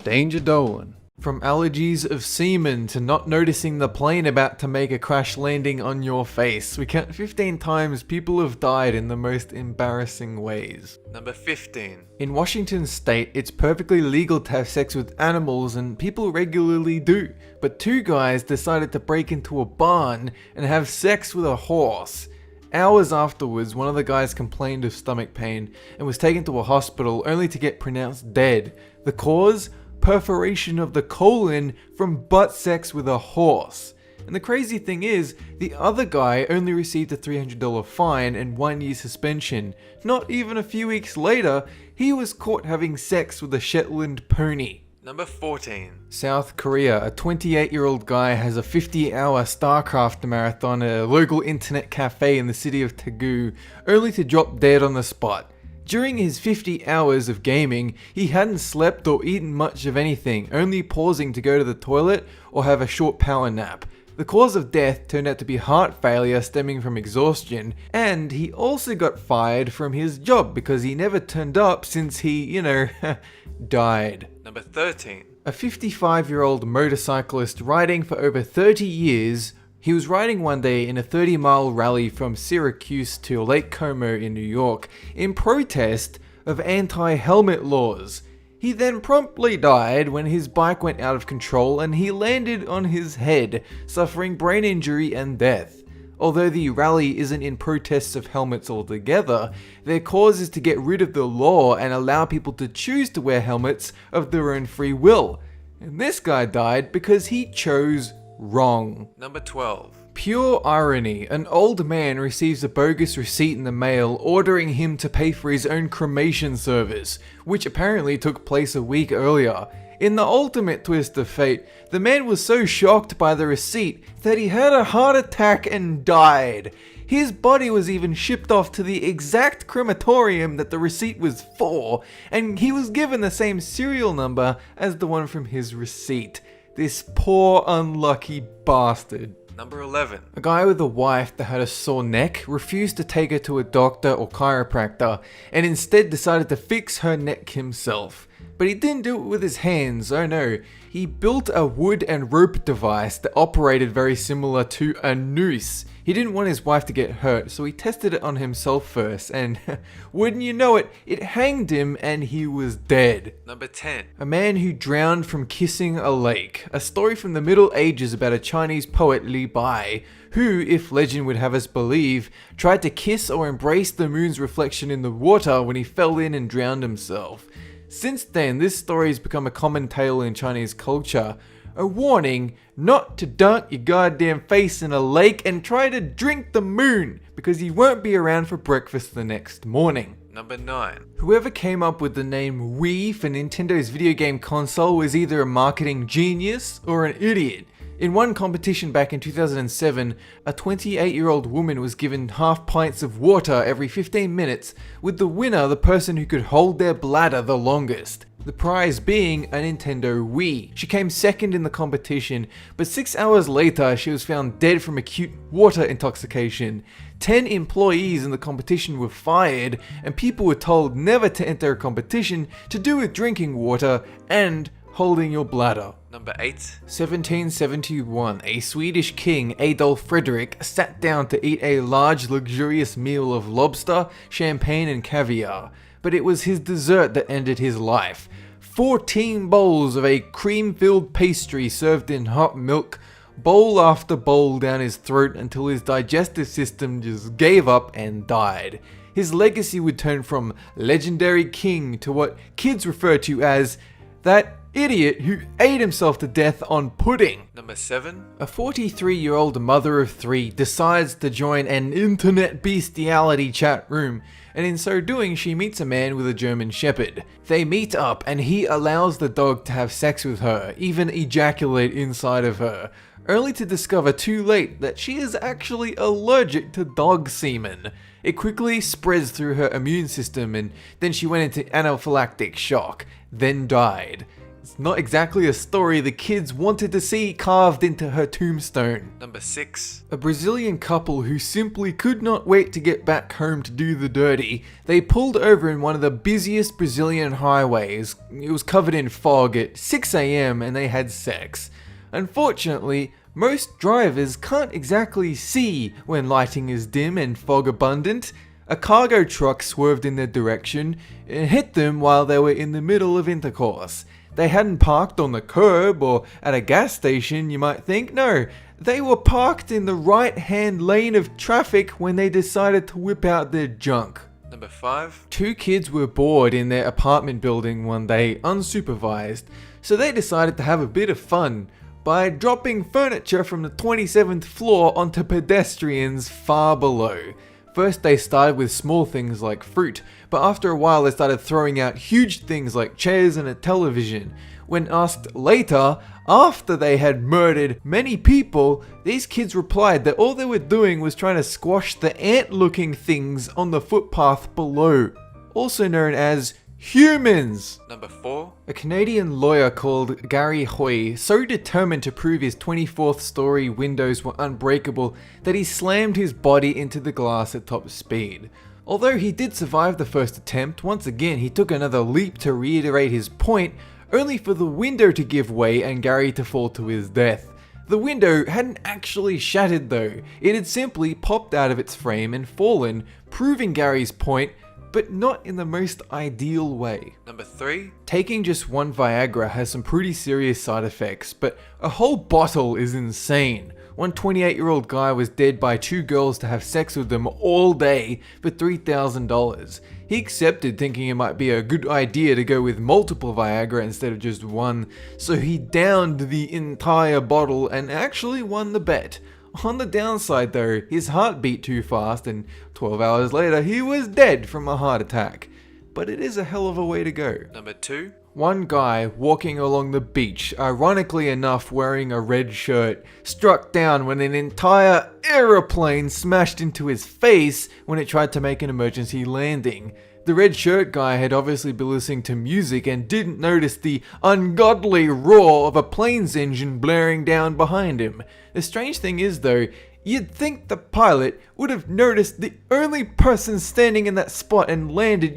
Danger Dolan. From allergies of semen to not noticing the plane about to make a crash landing on your face, we count 15 times people have died in the most embarrassing ways. Number 15. In Washington state, it's perfectly legal to have sex with animals and people regularly do, but two guys decided to break into a barn and have sex with a horse. Hours afterwards, one of the guys complained of stomach pain and was taken to a hospital only to get pronounced dead. The cause? Perforation of the colon from butt sex with a horse. And the crazy thing is, the other guy only received a $300 fine and 1 year suspension. Not even a few weeks later, he was caught having sex with a Shetland pony. Number 14. South Korea, a 28-year-old guy has a 50-hour StarCraft marathon at a local internet cafe in the city of Daegu, only to drop dead on the spot. During his 50 hours of gaming, he hadn't slept or eaten much of anything, only pausing to go to the toilet or have a short power nap. The cause of death turned out to be heart failure stemming from exhaustion, and he also got fired from his job because he never turned up since he, died. Number 13. A 55-year-old motorcyclist riding for over 30 years. He was riding one day in a 30-mile rally from Syracuse to Lake Como in New York in protest of anti-helmet laws. He then promptly died when his bike went out of control and he landed on his head, suffering brain injury and death. Although the rally isn't in protests of helmets altogether, their cause is to get rid of the law and allow people to choose to wear helmets of their own free will. And this guy died because he chose wrong. Number 12. Pure irony. An old man receives a bogus receipt in the mail ordering him to pay for his own cremation service, which apparently took place a week earlier. In the ultimate twist of fate, the man was so shocked by the receipt that he had a heart attack and died. His body was even shipped off to the exact crematorium that the receipt was for, and he was given the same serial number as the one from his receipt. This poor unlucky bastard. Number 11. A guy with a wife that had a sore neck refused to take her to a doctor or chiropractor and instead decided to fix her neck himself. But he didn't do it with his hands, oh no. He built a wood and rope device that operated very similar to a noose. He didn't want his wife to get hurt, so he tested it on himself first, and wouldn't you know it, it hanged him and he was dead. Number 10. A man who drowned from kissing a lake. A story from the Middle Ages about a Chinese poet, Li Bai, who, if legend would have us believe, tried to kiss or embrace the moon's reflection in the water when he fell in and drowned himself. Since then, this story has become a common tale in Chinese culture. A warning not to dunk your goddamn face in a lake and try to drink the moon, because you won't be around for breakfast the next morning. Number 9. Whoever came up with the name Wii for Nintendo's video game console was either a marketing genius or an idiot. In one competition back in 2007, a 28-year-old woman was given half pints of water every 15 minutes, with the winner the person who could hold their bladder the longest. The prize being a Nintendo Wii. She came second in the competition, but 6 hours later she was found dead from acute water intoxication. 10 employees in the competition were fired, and people were told never to enter a competition to do with drinking water and holding your bladder. Number 8. 1771, a Swedish king, Adolf Fredrik, sat down to eat a large luxurious meal of lobster, champagne and caviar. But it was his dessert that ended his life. 14 bowls of a cream-filled pastry served in hot milk, bowl after bowl down his throat until his digestive system just gave up and died. His legacy would turn from legendary king to what kids refer to as that idiot who ate himself to death on pudding. Number 7. A 43-year-old mother of 3 decides to join an internet bestiality chat room, and in so doing she meets a man with a German shepherd. They meet up and he allows the dog to have sex with her, even ejaculate inside of her, only to discover too late that she is actually allergic to dog semen. It quickly spreads through her immune system and then she went into anaphylactic shock, then died. It's It's not exactly a story the kids wanted to see carved into her tombstone. Number 6. A Brazilian couple who simply could not wait to get back home to do the dirty. They pulled over in one of the busiest Brazilian highways. It was covered in fog at 6 AM and they had sex. Unfortunately, most drivers can't exactly see when lighting is dim and fog abundant. A cargo truck swerved in their direction and hit them while they were in the middle of intercourse. They hadn't parked on the curb or at a gas station, you might think. No, they were parked in the right-hand lane of traffic when they decided to whip out their junk. Number 5. 2 kids were bored in their apartment building one day, unsupervised, so they decided to have a bit of fun by dropping furniture from the 27th floor onto pedestrians far below. First they started with small things like fruit, but after a while they started throwing out huge things like chairs and a television. When asked later, after they had murdered many people, these kids replied that all they were doing was trying to squash the ant-looking things on the footpath below, also known as humans. Number 4. A Canadian lawyer called Gary Hoy, so determined to prove his 24th story windows were unbreakable that he slammed his body into the glass at top speed. Although he did survive the first attempt, once again he took another leap to reiterate his point, only for the window to give way and Gary to fall to his death. The window hadn't actually shattered though, it had simply popped out of its frame and fallen, proving Gary's point, but not in the most ideal way. Number 3. Taking just one Viagra has some pretty serious side effects, but a whole bottle is insane. One 28-year-old guy was dead by 2 girls to have sex with them all day for $3,000. He accepted, thinking it might be a good idea to go with multiple Viagra instead of just one, so he downed the entire bottle and actually won the bet. On the downside though, his heart beat too fast and 12 hours later he was dead from a heart attack. But it is a hell of a way to go. Number 2. One guy walking along the beach, ironically enough wearing a red shirt, struck down when an entire aeroplane smashed into his face when it tried to make an emergency landing. The red shirt guy had obviously been listening to music and didn't notice the ungodly roar of a plane's engine blaring down behind him. The strange thing is though, you'd think the pilot would have noticed the only person standing in that spot and landed,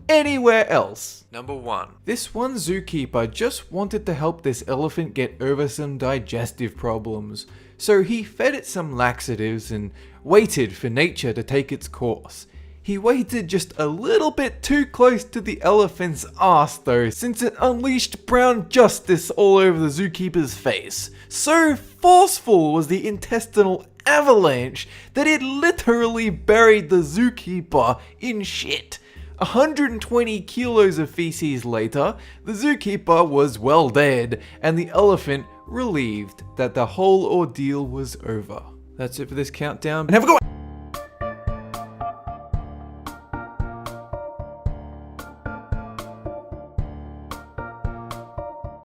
anywhere else. Number 1. This one zookeeper just wanted to help this elephant get over some digestive problems. So he fed it some laxatives and waited for nature to take its course. He waited just a little bit too close to the elephant's ass though, since it unleashed brown justice all over the zookeeper's face. So forceful was the intestinal avalanche that it literally buried the zookeeper in shit. 120 kilos of feces later, the zookeeper was well dead, and the elephant relieved that the whole ordeal was over. That's it for this countdown, and have a good one!